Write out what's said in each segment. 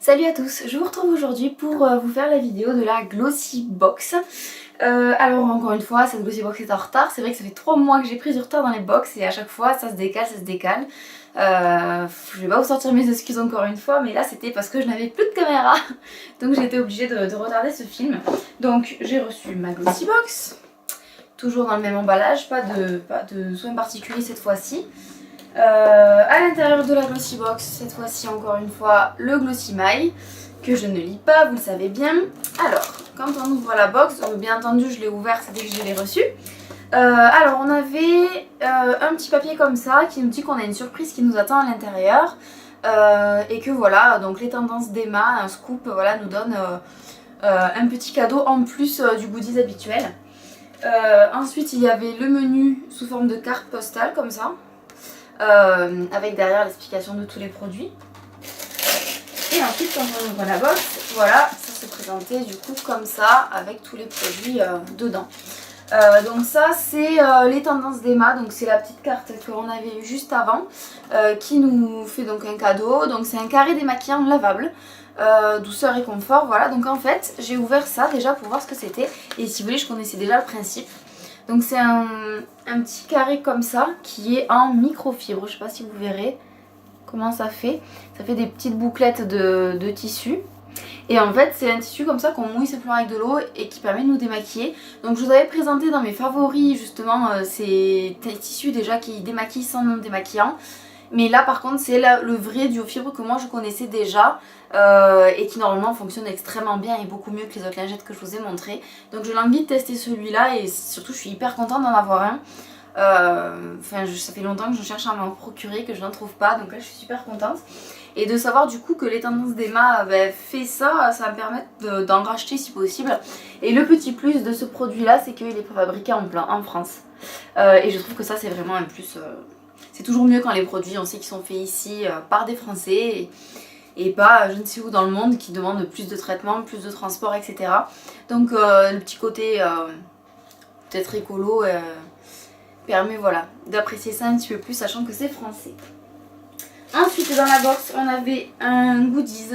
Salut à tous, je vous retrouve aujourd'hui pour vous faire la vidéo de la Glossy Box. Alors encore une fois, cette Glossy Box est en retard. C'est vrai que ça fait 3 mois que j'ai pris du retard dans les box et à chaque fois ça se décale, ça se décale. Je vais pas vous sortir mes excuses encore une fois, mais là c'était parce que je n'avais plus de caméra. Donc j'ai été obligée de retarder ce film. Donc j'ai reçu ma Glossy Box, toujours dans le même emballage, pas de soin particulier cette fois-ci. À l'intérieur de la Glossy Box, cette fois-ci encore une fois, le Glossy My, que je ne lis pas, vous le savez bien. Alors, quand on ouvre la box, bien entendu je l'ai ouverte dès que je l'ai reçue. Alors on avait un petit papier comme ça qui nous dit qu'on a une surprise qui nous attend à l'intérieur. Et que voilà, donc les tendances d'Emma, un scoop, voilà, nous donne un petit cadeau en plus du goodies habituel. Ensuite il y avait le menu sous forme de carte postale comme ça. Avec derrière l'explication de tous les produits. Et ensuite quand on ouvre la box, voilà, ça se présentait du coup comme ça avec tous les produits dedans. Donc ça c'est les tendances d'Emma, donc c'est la petite carte qu'on avait eu juste avant qui nous fait donc un cadeau. Donc c'est un carré démaquillant lavable, douceur et confort, voilà. Donc en fait j'ai ouvert ça déjà pour voir ce que c'était et si vous voulez je connaissais déjà le principe. Donc c'est un petit carré comme ça qui est en microfibre, je sais pas si vous verrez comment ça fait. Ça fait des petites bouclettes de tissu. Et en fait c'est un tissu comme ça qu'on mouille simplement avec de l'eau et qui permet de nous démaquiller. Donc je vous avais présenté dans mes favoris justement ces tissus déjà qui démaquillent sans non démaquillant. Mais là par contre c'est le vrai duo fibre que moi je connaissais déjà et qui normalement fonctionne extrêmement bien et beaucoup mieux que les autres lingettes que je vous ai montré. Donc j'ai l'envie de tester celui-là et surtout je suis hyper contente d'en avoir un. Ça fait longtemps que je cherche à m'en procurer, que je n'en trouve pas, donc là je suis super contente. Et de savoir du coup que les tendances d'Emma fait ça, ça va me permettre d'en racheter si possible. Et le petit plus de ce produit là c'est qu'il est fabriqué en France. Et je trouve que ça c'est vraiment un plus. C'est toujours mieux quand les produits on sait qu'ils sont faits ici par des Français et pas je ne sais où dans le monde qui demandent plus de traitement, plus de transport, etc. Donc le petit côté peut-être écolo permet voilà, d'apprécier ça un petit peu plus sachant que c'est français. Ensuite dans la box on avait un goodies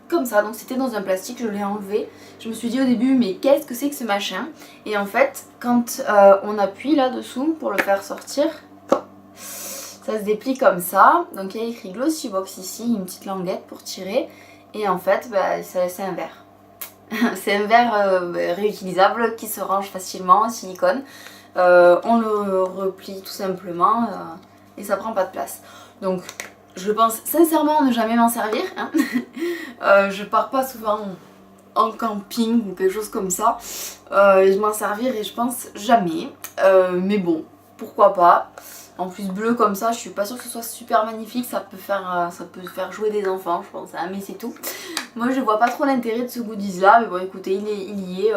comme ça, donc c'était dans un plastique, je l'ai enlevé. Je me suis dit au début mais qu'est-ce que c'est que ce machin? Et en fait quand on appuie là dessous pour le faire sortir, ça se déplie comme ça. Donc il y a écrit Glossy Box ici, une petite languette pour tirer. Et en fait c'est un verre. C'est un verre réutilisable qui se range facilement en silicone. On le replie tout simplement et ça prend pas de place. Donc je pense sincèrement ne jamais m'en servir. Hein. Je pars pas souvent en camping ou quelque chose comme ça. Je m'en servirai je pense jamais. Mais bon, pourquoi pas. En plus bleu comme ça, je suis pas sûre que ce soit super magnifique, ça peut faire jouer des enfants je pense, hein, mais c'est tout. Moi je vois pas trop l'intérêt de ce goodies là, mais bon écoutez, il y est.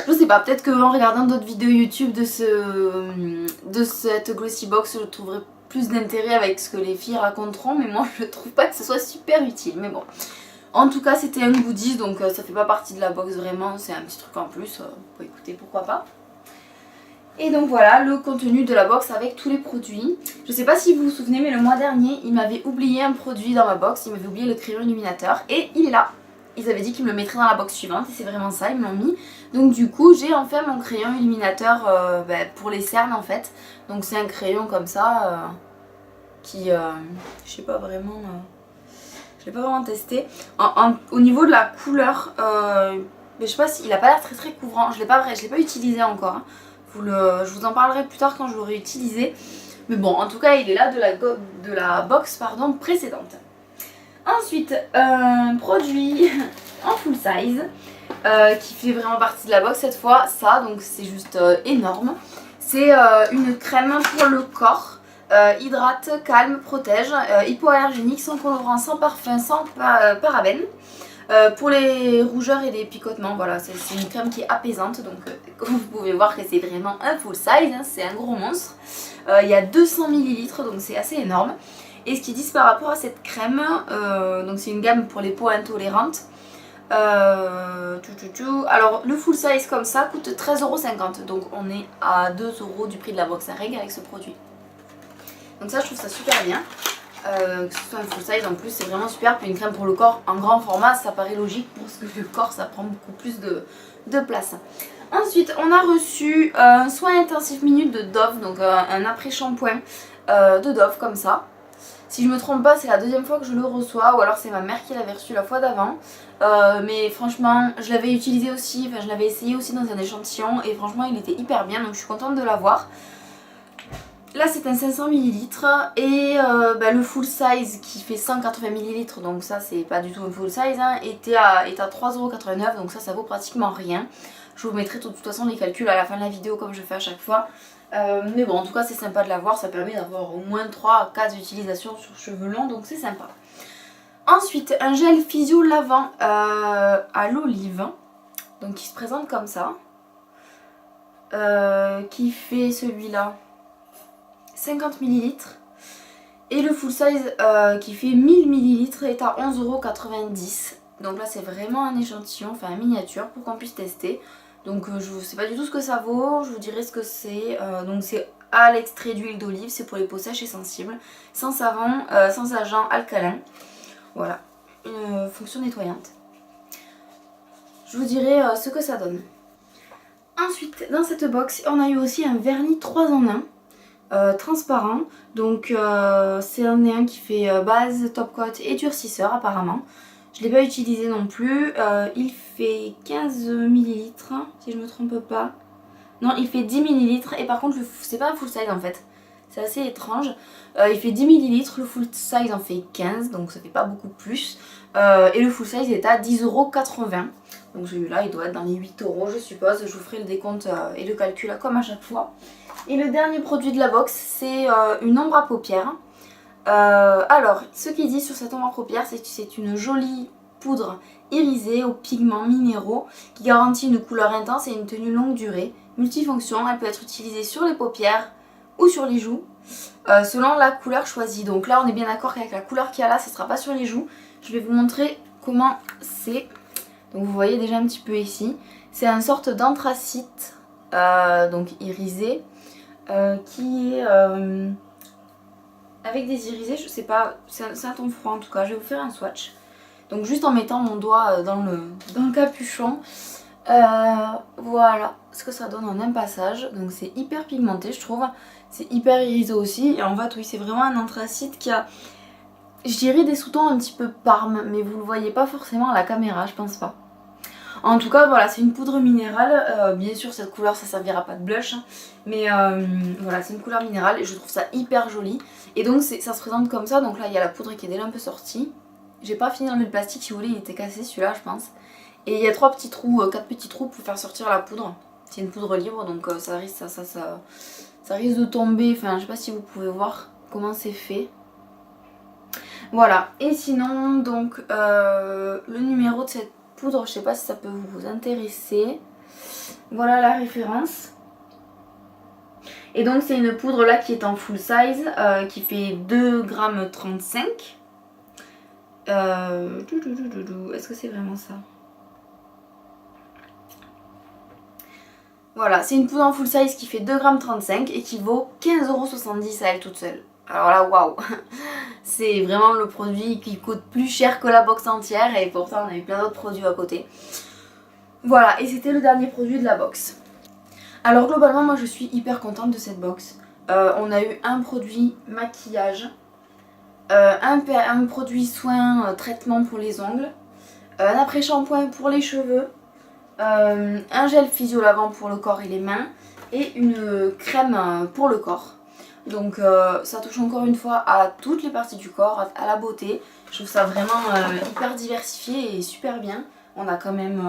Je sais pas, peut-être qu'en regardant d'autres vidéos YouTube de cette Glossy Box, je trouverai plus d'intérêt avec ce que les filles raconteront, mais moi je trouve pas que ce soit super utile, mais bon. En tout cas c'était un goodies, donc ça fait pas partie de la box vraiment, c'est un petit truc en plus, bon écoutez, pourquoi pas. Et donc voilà le contenu de la box avec tous les produits. Je sais pas si vous vous souvenez mais le mois dernier il m'avait oublié un produit dans ma box, il m'avait oublié le crayon illuminateur et il est là. Ils avaient dit qu'ils me le mettraient dans la box suivante et c'est vraiment ça, ils me l'ont mis. Donc du coup j'ai enfin mon crayon illuminateur pour les cernes en fait. Donc c'est un crayon comme ça qui, je sais pas vraiment, je l'ai pas vraiment testé. Au niveau de la couleur, je sais pas s'il a pas l'air très couvrant, je l'ai pas utilisé encore. Hein. Je vous en parlerai plus tard quand je l'aurai utilisé. Mais bon, en tout cas, il est là de la box précédente. Ensuite, un produit en full size qui fait vraiment partie de la box cette fois. Ça, donc c'est juste énorme. C'est une crème pour le corps. Hydrate, calme, protège, hypoallergénique, sans colorant, sans parfum, sans parabènes. Pour les rougeurs et les picotements, voilà, c'est une crème qui est apaisante, donc vous pouvez voir que c'est vraiment un full size, hein, c'est un gros monstre. Il y a 200 ml, donc c'est assez énorme. Et ce qu'ils disent par rapport à cette crème, donc c'est une gamme pour les peaux intolérantes. Alors le full size comme ça coûte 13,50 €, donc on est à 2 € du prix de la box à règle avec ce produit. Donc ça je trouve ça super bien. Que ce soit un full size en plus c'est vraiment super. Puis une crème pour le corps en grand format ça paraît logique parce que le corps ça prend beaucoup plus de place. Ensuite on a reçu un soin intensif minute de Dove, donc un après shampoing de Dove comme ça. Si je me trompe pas c'est la deuxième fois que je le reçois ou alors c'est ma mère qui l'avait reçu la fois d'avant. Mais franchement je l'avais utilisé aussi, enfin je l'avais essayé aussi dans un échantillon et franchement il était hyper bien donc je suis contente de l'avoir. Là c'est un 500 ml et le full size qui fait 180 ml, donc ça c'est pas du tout un full size, hein, est à 3,89 €, donc ça vaut pratiquement rien. Je vous mettrai de toute façon les calculs à la fin de la vidéo comme je fais à chaque fois. Mais bon en tout cas c'est sympa de l'avoir, ça permet d'avoir au moins 3 à 4 utilisations sur cheveux longs donc c'est sympa. Ensuite un gel physio lavant à l'olive, donc qui se présente comme ça, qui fait celui-là 50 ml et le full size qui fait 1000 ml est à 11,90 €. Donc là c'est vraiment un échantillon, enfin un miniature pour qu'on puisse tester. Donc je ne sais pas du tout ce que ça vaut, je vous dirai ce que c'est. Donc c'est à l'extrait d'huile d'olive, c'est pour les peaux sèches et sensibles, sans savon, sans agent alcalin. Voilà, une fonction nettoyante. Je vous dirai ce que ça donne. Ensuite dans cette box on a eu aussi un vernis 3 en 1. Transparent, donc c'est un qui fait base, top coat et durcisseur apparemment. Je ne l'ai pas utilisé non plus. Il fait 15 ml si je me trompe pas. Non, il fait 10 ml et par contre c'est pas un full size en fait. C'est assez étrange. Il fait 10 ml, le full size en fait 15, donc ça fait pas beaucoup plus. Et le full size est à 10,80 €. Donc celui-là il doit être dans les 8 € je suppose. Je vous ferai le décompte et le calcul comme à chaque fois. Et le dernier produit de la box c'est une ombre à paupières. Alors ce qu'il dit sur cette ombre à paupières c'est que c'est une jolie poudre irisée aux pigments minéraux qui garantit une couleur intense et une tenue longue durée. Multifonction, elle peut être utilisée sur les paupières ou sur les joues selon la couleur choisie. Donc là on est bien d'accord qu'avec la couleur qu'il y a là, ce ne sera pas sur les joues. Je vais vous montrer comment c'est. Donc vous voyez déjà un petit peu ici. C'est une sorte d'anthracite donc irisé qui est avec des irisés, je sais pas, c'est un ton froid en tout cas. Je vais vous faire un swatch. Donc juste en mettant mon doigt dans le capuchon. Voilà ce que ça donne en un passage. Donc c'est hyper pigmenté je trouve. C'est hyper irisé aussi. Et en fait oui c'est vraiment un anthracite qui a, je dirais, des sous-tons un petit peu parme. Mais vous le voyez pas forcément à la caméra, je pense pas. En tout cas voilà c'est une poudre minérale. Bien sûr cette couleur ça servira pas de blush. Hein, mais voilà c'est une couleur minérale et je trouve ça hyper joli. Et donc ça se présente comme ça. Donc là il y a la poudre qui est déjà un peu sortie. J'ai pas fini d'enlever le plastique, si vous voulez il était cassé celui-là je pense. Et il y a 3 petits trous, 4 petits trous pour faire sortir la poudre. C'est une poudre libre donc ça risque de tomber. Enfin je sais pas si vous pouvez voir comment c'est fait. Voilà, et sinon donc le numéro de cette poudre, je sais pas si ça peut vous intéresser. Voilà la référence. Et donc c'est une poudre là qui est en full size, qui fait 2,35 g. Est-ce que c'est vraiment ça? Voilà, c'est une poudre en full size qui fait 2,35 g et qui vaut 15,70 € à elle toute seule. Alors là, waouh, c'est vraiment le produit qui coûte plus cher que la box entière et pourtant on avait plein d'autres produits à côté. Voilà, et c'était le dernier produit de la box. Alors globalement, moi je suis hyper contente de cette box. On a eu un produit maquillage, un produit soin traitement pour les ongles, un après-shampoing pour les cheveux, un gel physio lavant pour le corps et les mains et une crème pour le corps. Donc ça touche encore une fois à toutes les parties du corps, à la beauté. Je trouve ça vraiment hyper diversifié et super bien. On a quand même,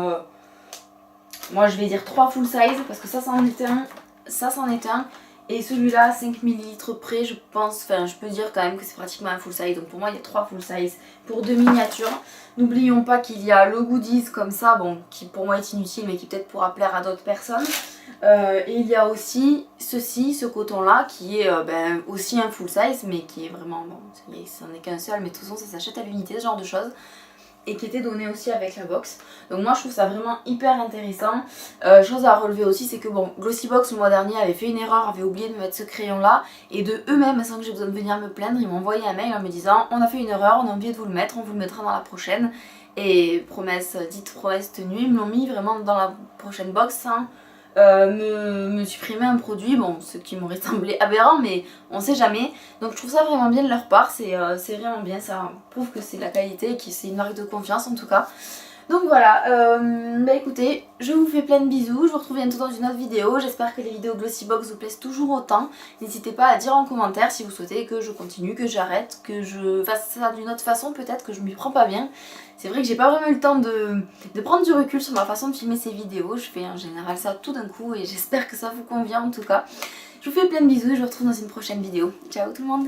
moi je vais dire 3 full size parce que ça c'en est un, ça c'en est un. Et celui-là 5 ml près je pense, enfin je peux dire quand même que c'est pratiquement un full size. Donc pour moi il y a 3 full size pour 2 miniatures. N'oublions pas qu'il y a le goodies comme ça, bon qui pour moi est inutile mais qui peut-être pourra plaire à d'autres personnes. Et il y a aussi ceci, ce coton là qui est aussi un full size mais qui est vraiment, bon ça n'est qu'un seul mais de toute façon ça s'achète à l'unité ce genre de choses. et qui était donné aussi avec la box. Donc moi je trouve ça vraiment hyper intéressant. Chose à relever aussi, c'est que bon, Glossybox le mois dernier avait fait une erreur, avait oublié de me mettre ce crayon là, et de eux-mêmes, sans que j'ai besoin de venir me plaindre, ils m'ont envoyé un mail en me disant on a fait une erreur, on a oublié de vous le mettre, on vous le mettra dans la prochaine. Et promesse dite, promesse tenue, ils me l'ont mis vraiment dans la prochaine box sans me supprimer un produit, bon ce qui m'aurait semblé aberrant mais on sait jamais. Donc je trouve ça vraiment bien de leur part, c'est vraiment bien, ça prouve que c'est de la qualité et que c'est une marque de confiance en tout cas. Donc voilà, bah écoutez, je vous fais plein de bisous, je vous retrouve bientôt dans une autre vidéo, j'espère que les vidéos Glossybox vous plaisent toujours autant. N'hésitez pas à dire en commentaire si vous souhaitez que je continue, que j'arrête, que je fasse ça d'une autre façon peut-être, que je m'y prends pas bien. C'est vrai que j'ai pas vraiment eu le temps de prendre du recul sur ma façon de filmer ces vidéos, je fais en général ça tout d'un coup et j'espère que ça vous convient en tout cas. Je vous fais plein de bisous et je vous retrouve dans une prochaine vidéo. Ciao tout le monde!